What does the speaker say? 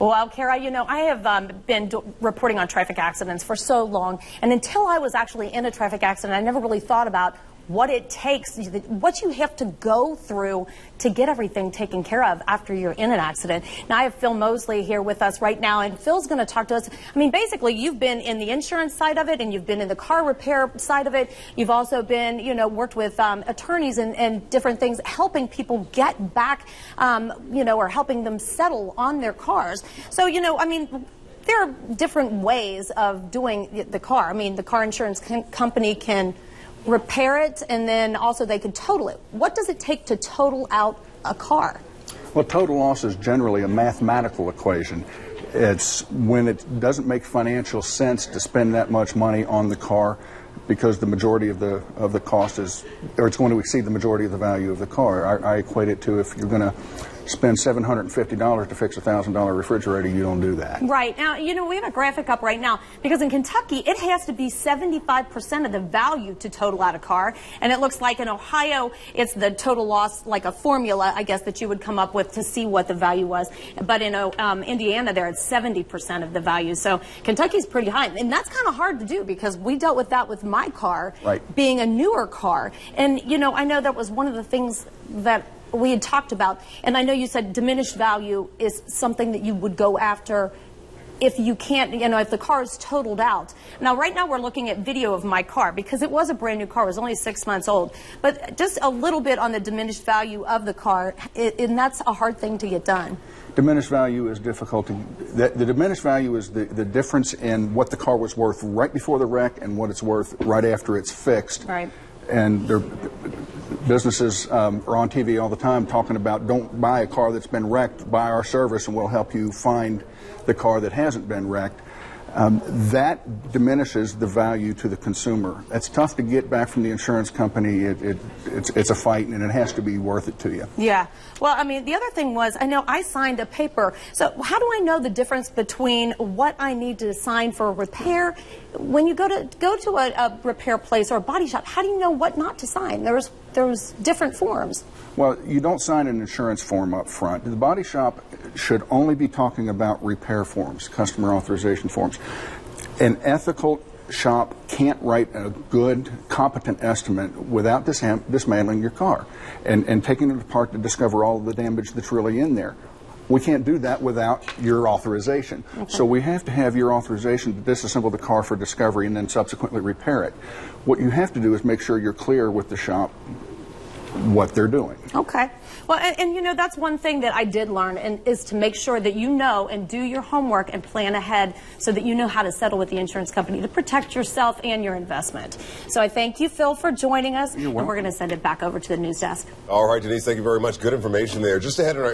Well, Kara, you know, I have been reporting on traffic accidents for so long, and until I was actually in a traffic accident, I never really thought about what it takes, what you have to go through to get everything taken care of after you're in an accident. Now, I have Phil Mosley here with us right now, and Phil's going to talk to us. I mean, basically, you've been in the insurance side of it, and you've been in the car repair side of it. You've also been, you know, worked with attorneys and different things, helping people get back, you know, or helping them settle on their cars. So, you know, I mean, there are different ways of doing the car. I mean, the car insurance company can repair it, and then also they could total it. What does it take to total out a car? Well, total loss is generally a mathematical equation. It's when it doesn't make financial sense to spend that much money on the car because the majority of the cost is, or it's going to exceed the majority of the value of the car. I equate it to if you're going to spend $750 to fix a $1,000 refrigerator, you don't do that. Right. Now, you know, we have a graphic up right now because in Kentucky, it has to be 75% of the value to total out a car. And it looks like in Ohio, it's the total loss, like a formula, I guess, that you would come up with to see what the value was. But in Indiana, there it's 70% of the value. So Kentucky's pretty high. And that's kind of hard to do because we dealt with that with my car, right, being a newer car. And, you know, I know that was one of the things that we had talked about, and I know you said diminished value is something that you would go after if you can't, you know, if the car is totaled out. Now, right now we're looking at video of my car because it was a brand new car. It was only 6 months old. But just a little bit on the diminished value of the car, and that's a hard thing to get done. Diminished value is difficult. The diminished value is the difference in what the car was worth right before the wreck and what it's worth right after it's fixed. Right. And businesses are on TV all the time talking about don't buy a car that's been wrecked, buy our service and we'll help you find the car that hasn't been wrecked. That diminishes the value to the consumer. It's tough to get back from the insurance company. It's a fight, and it has to be worth it to you. Yeah. Well, I mean, the other thing was, I know I signed a paper. So how do I know the difference between what I need to sign for a repair? When you go to a repair place or a body shop, how do you know what not to sign? There's different forms. Well, you don't sign an insurance form up front. The body shop should only be talking about repair forms, customer authorization forms. An ethical shop can't write a good, competent estimate without dismantling your car and taking it apart to discover all of the damage that's really in there. We can't do that without your authorization. Okay. So we have to have your authorization to disassemble the car for discovery and then subsequently repair it. What you have to do is make sure you're clear with the shop what they're doing. Okay. Well, and you know, that's one thing that I did learn, and is to make sure that you know and do your homework and plan ahead so that you know how to settle with the insurance company to protect yourself and your investment. So I thank you, Phil, for joining us, and we're going to send it back over to the news desk. All right, Denise, thank you very much. Good information there. Just ahead in our